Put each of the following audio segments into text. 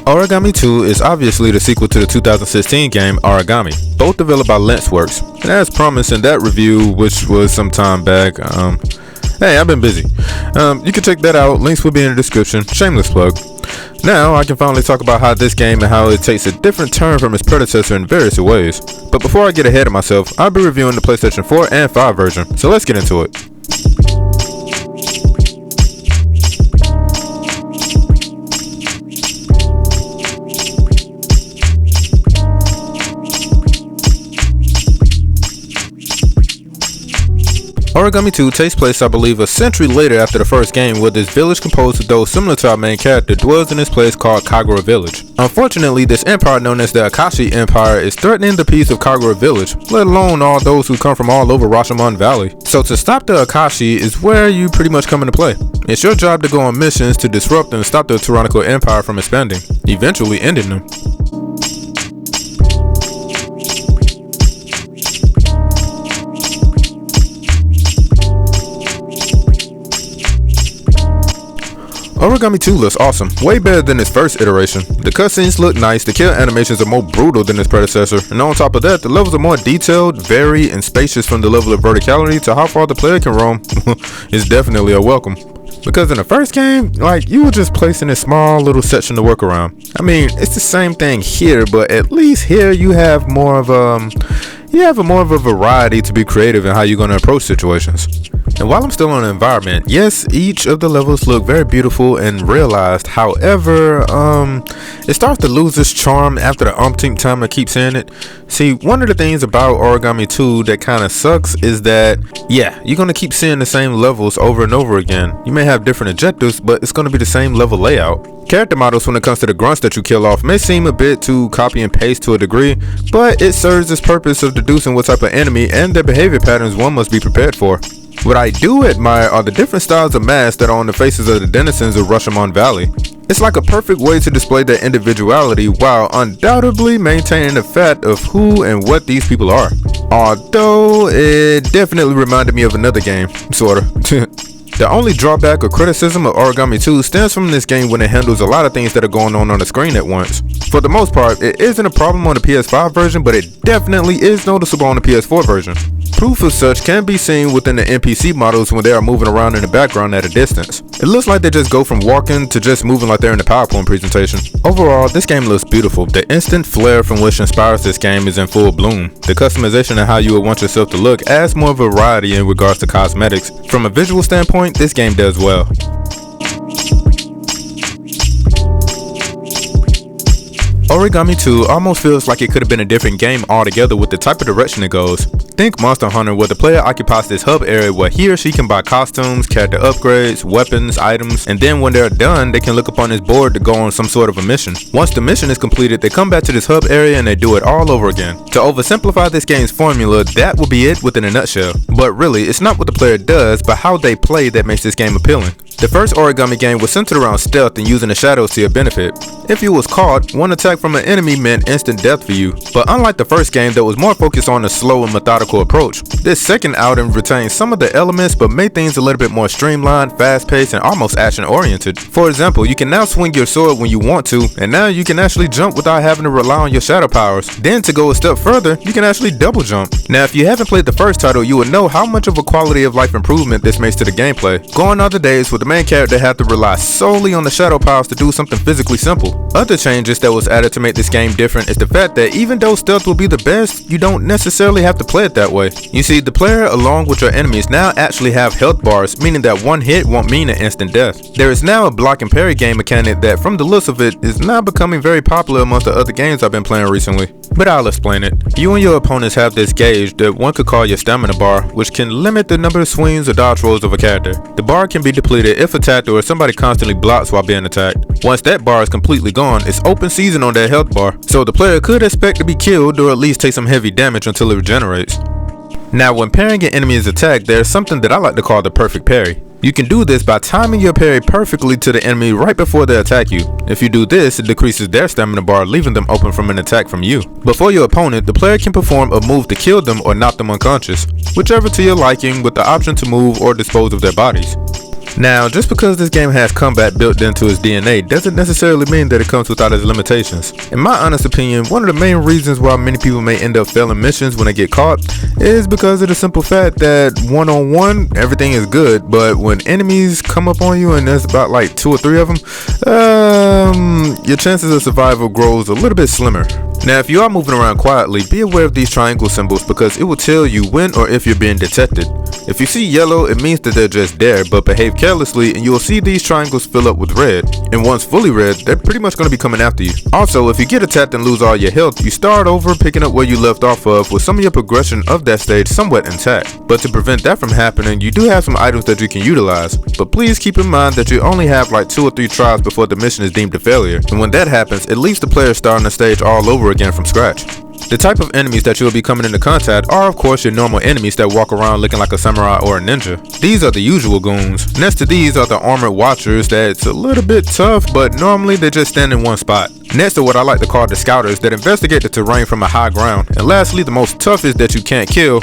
Aragami 2 is obviously the sequel to the 2016 game Aragami, both developed by Lice. And as promised in that review, which was some time back, hey, I've been busy. You can check that out, links will be in the description, shameless plug. Now I can finally talk about how this game and how it takes a different turn from its predecessor in various ways. But before I get ahead of myself, I'll be reviewing the PlayStation 4 and 5 version, so let's get into it. Aragami 2 takes place, I believe, a century later after the first game, where this village composed of those similar to our main character dwells in this place called Kagura Village. Unfortunately, this empire known as the Akashi Empire is threatening the peace of Kagura Village, let alone all those who come from all over Rashomon Valley. So to stop the Akashi is where you pretty much come into play. It's your job to go on missions to disrupt and stop the tyrannical empire from expanding, eventually ending them. Aragami 2 looks awesome, way better than its first iteration. The cutscenes look nice, the kill animations are more brutal than its predecessor, and on top of that, the levels are more detailed, varied, and spacious from the level of verticality to how far the player can roam. It's definitely a welcome. Because in the first game, you were just placed in a small little section to work around. I mean, it's the same thing here, but at least here you have more of a variety to be creative in how you're going to approach situations. And while I'm still on the environment, yes, each of the levels look very beautiful and realized. However, it starts to lose its charm after the umpteenth time I keep saying it. See, one of the things about Aragami 2 that kind of sucks is that, yeah, you're going to keep seeing the same levels over and over again. You may have different objectives, but it's going to be the same level layout. Character models when it comes to the grunts that you kill off may seem a bit too copy and paste to a degree, but it serves its purpose of deducing what type of enemy and their behavior patterns one must be prepared for. What I do admire are the different styles of masks that are on the faces of the denizens of Rashomon Valley. It's like a perfect way to display their individuality while undoubtedly maintaining the fact of who and what these people are. Although it definitely reminded me of another game, sorta. The only drawback or criticism of Aragami 2 stems from this game when it handles a lot of things that are going on the screen at once. For the most part, it isn't a problem on the PS5 version, but it definitely is noticeable on the PS4 version. Proof of such can be seen within the NPC models when they are moving around in the background at a distance. It looks like they just go from walking to just moving like they're in the PowerPoint presentation. Overall, this game looks beautiful. The instant flair from which inspires this game is in full bloom. The customization and how you would want yourself to look adds more variety in regards to cosmetics. From a visual standpoint, this game does well. Aragami 2 almost feels like it could have been a different game altogether with the type of direction it goes. Think Monster Hunter, where the player occupies this hub area where he or she can buy costumes, character upgrades, weapons, items, and then when they're done, they can look up on this board to go on some sort of a mission. Once the mission is completed, they come back to this hub area and they do it all over again. To oversimplify this game's formula, that will be it within a nutshell. But really, it's not what the player does, but how they play that makes this game appealing. The first Aragami game was centered around stealth and using the shadows to your benefit. If you was caught, one attack from an enemy meant instant death for you. But unlike the first game that was more focused on a slow and methodical approach, this second outing retained some of the elements but made things a little bit more streamlined, fast-paced, and almost action-oriented. For example, you can now swing your sword when you want to, and now you can actually jump without having to rely on your shadow powers. Then to go a step further, you can actually double jump. Now if you haven't played the first title, you will know how much of a quality of life improvement this makes to the gameplay. Gone are the days where the main character had to rely solely on the shadow powers to do something physically simple. Other changes that was added to make this game different is the fact that even though stealth will be the best, you don't necessarily have to play it that way. You see, the player along with your enemies now actually have health bars, meaning that one hit won't mean an instant death. There is now a block and parry game mechanic that, from the looks of it, is now becoming very popular amongst the other games I've been playing recently. But I'll explain it. You and your opponents have this gauge that one could call your stamina bar, which can limit the number of swings or dodge rolls of a character. The bar can be depleted if attacked or if somebody constantly blocks while being attacked. Once that bar is completely gone, it's open season on that health bar, so the player could expect to be killed or at least take some heavy damage until it regenerates. Now when parrying an enemy is attacked, there's something that I like to call the perfect parry. You can do this by timing your parry perfectly to the enemy right before they attack you. If you do this, it decreases their stamina bar, leaving them open from an attack from you. Before your opponent, the player can perform a move to kill them or knock them unconscious, whichever to your liking, with the option to move or dispose of their bodies. Now, just because this game has combat built into its DNA doesn't necessarily mean that it comes without its limitations. In my honest opinion, one of the main reasons why many people may end up failing missions when they get caught is because of the simple fact that one-on-one, everything is good, but when enemies come up on you and there's about like 2 or 3 of them, your chances of survival grows a little bit slimmer. Now, if you are moving around quietly, be aware of these triangle symbols because it will tell you when or if you're being detected. If you see yellow, it means that they're just there, but behave carelessly and you will see these triangles fill up with red. And once fully red, they're pretty much going to be coming after you. Also, if you get attacked and lose all your health, you start over picking up where you left off of with some of your progression of that stage somewhat intact. But to prevent that from happening, you do have some items that you can utilize. But please keep in mind that you only have like 2 or 3 tries before the mission is deemed a failure. And when that happens, it leaves the player starting the stage all over again from scratch. The type of enemies that you will be coming into contact are of course your normal enemies that walk around looking like a samurai or a ninja. These are the usual goons. Next to these are the armored watchers that's a little bit tough, but normally they just stand in one spot. Next are what I like to call the scouters that investigate the terrain from a high ground. And lastly, the most toughest that you can't kill,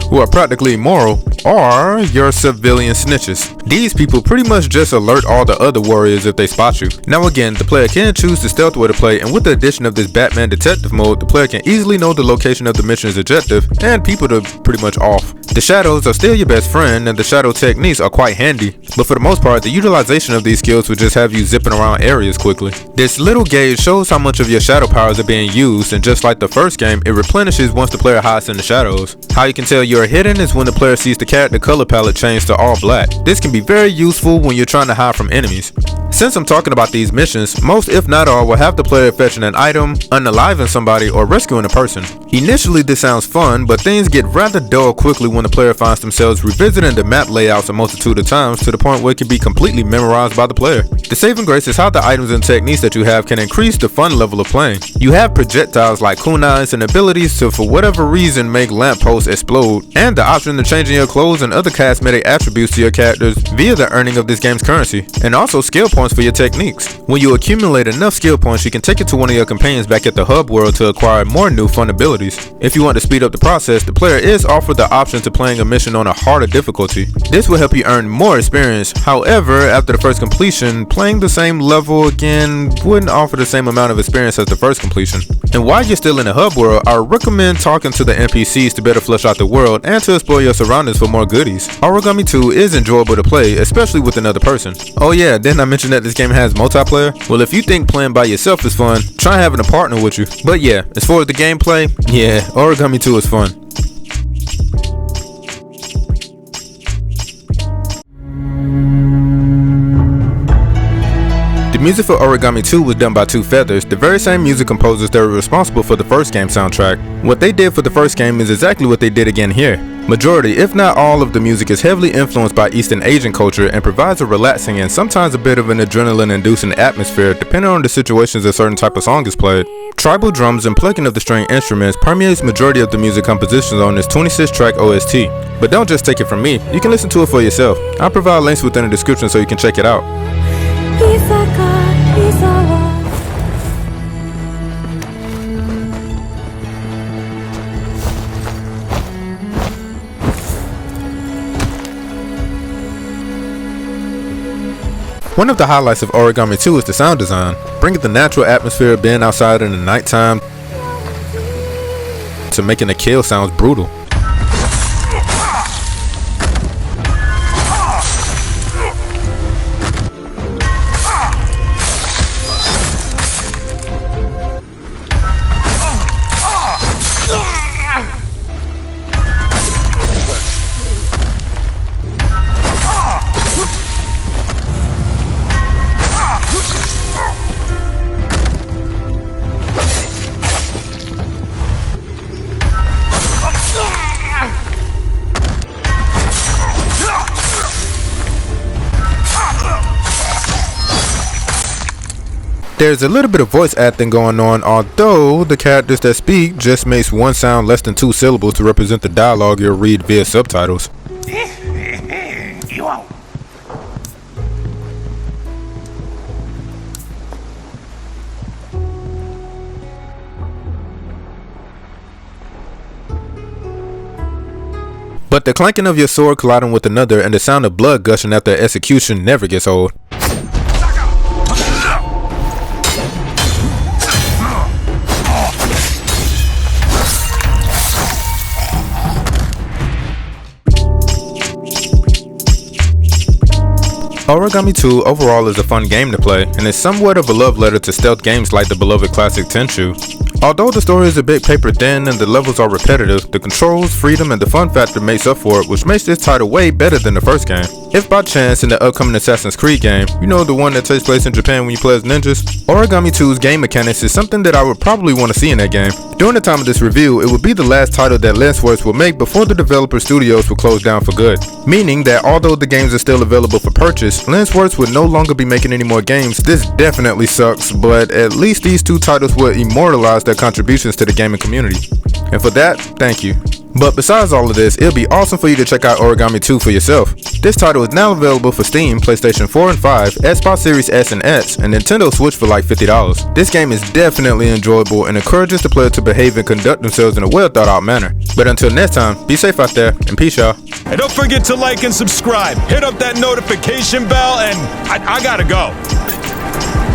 who are practically immoral, are your civilian snitches. These people pretty much just alert all the other warriors if they spot you. Now again, the player can choose the stealth way to play, and with the addition of this Batman detective mode, the player can easily know the location of the mission's objective and people are pretty much off. The shadows are still your best friend and the shadow techniques are quite handy, but for the most part the utilization of these skills will just have you zipping around areas quickly. This little gauge shows how much of your shadow powers are being used, and just like the first game, it replenishes once the player hides in the shadows. How you can tell you're hidden is when the player sees the character color palette change to all black. This can be very useful when you're trying to hide from enemies. Since I'm talking about these missions, most if not all will have the player fetching an item, unaliving somebody, or rescuing a person. Initially this sounds fun, but things get rather dull quickly when the player finds themselves revisiting the map layouts a multitude of times to the point where it can be completely memorized by the player. The saving grace is how the items and techniques that you have can increase the fun level of playing. You have projectiles like kunais and abilities to for whatever reason make lampposts explode, and the option of changing your clothes and other cosmetic attributes to your characters via the earning of this game's currency, and also skill points for your techniques. When you accumulate enough skill points, you can take it to one of your companions back at the hub world to acquire more new fun abilities. If you want to speed up the process, the player is offered the option to playing a mission on a harder difficulty. This will help you earn more experience. However, after the first completion, playing the same level again wouldn't offer the same amount of experience as the first completion. And while you're still in the hub world, I recommend talking to the NPCs to better flesh out the world and to explore your surroundings for more goodies. Aragami 2 is enjoyable to play, especially with another person. Oh yeah, didn't I mention that this game has multiplayer? Well, if you think playing by yourself is fun, try having a partner with you. But yeah, as far as the gameplay, yeah, Aragami 2 is fun. The music for Aragami 2 was done by Two Feathers, the very same music composers that were responsible for the first game soundtrack. What they did for the first game is exactly what they did again here. Majority, if not all of the music is heavily influenced by Eastern Asian culture and provides a relaxing and sometimes a bit of an adrenaline-inducing atmosphere depending on the situations a certain type of song is played. Tribal drums and plucking of the string instruments permeates majority of the music compositions on this 26-track OST. But don't just take it from me, you can listen to it for yourself. I'll provide links within the description so you can check it out. One of the highlights of Aragami 2 is the sound design, bringing the natural atmosphere of being outside in the nighttime to making the kill sounds brutal. There's a little bit of voice acting going on, although the characters that speak just makes one sound less than 2 syllables to represent the dialogue you'll read via subtitles. But the clanking of your sword colliding with another and the sound of blood gushing after execution never gets old. Aragami 2 overall is a fun game to play, and is somewhat of a love letter to stealth games like the beloved classic Tenchu. Although the story is a bit paper thin and the levels are repetitive, the controls, freedom, and the fun factor makes up for it, which makes this title way better than the first game. If by chance in the upcoming Assassin's Creed game, you know, the one that takes place in Japan when you play as ninjas, Aragami 2's game mechanics is something that I would probably want to see in that game. During the time of this review, it would be the last title that Lice will make before the developer studios will close down for good. Meaning that although the games are still available for purchase, Lice would no longer be making any more games. This definitely sucks, but at least these two titles would immortalize their contributions to the gaming community. And for that, thank you. But besides all of this, it'll be awesome for you to check out Aragami 2 for yourself. This title is now available for Steam, PlayStation 4 and 5, Xbox Series S and X, and Nintendo Switch for like $50. This game is definitely enjoyable and encourages the player to behave and conduct themselves in a well thought out manner. But until next time, be safe out there, and peace y'all. And don't forget to like and subscribe. Hit up that notification bell, and I gotta go.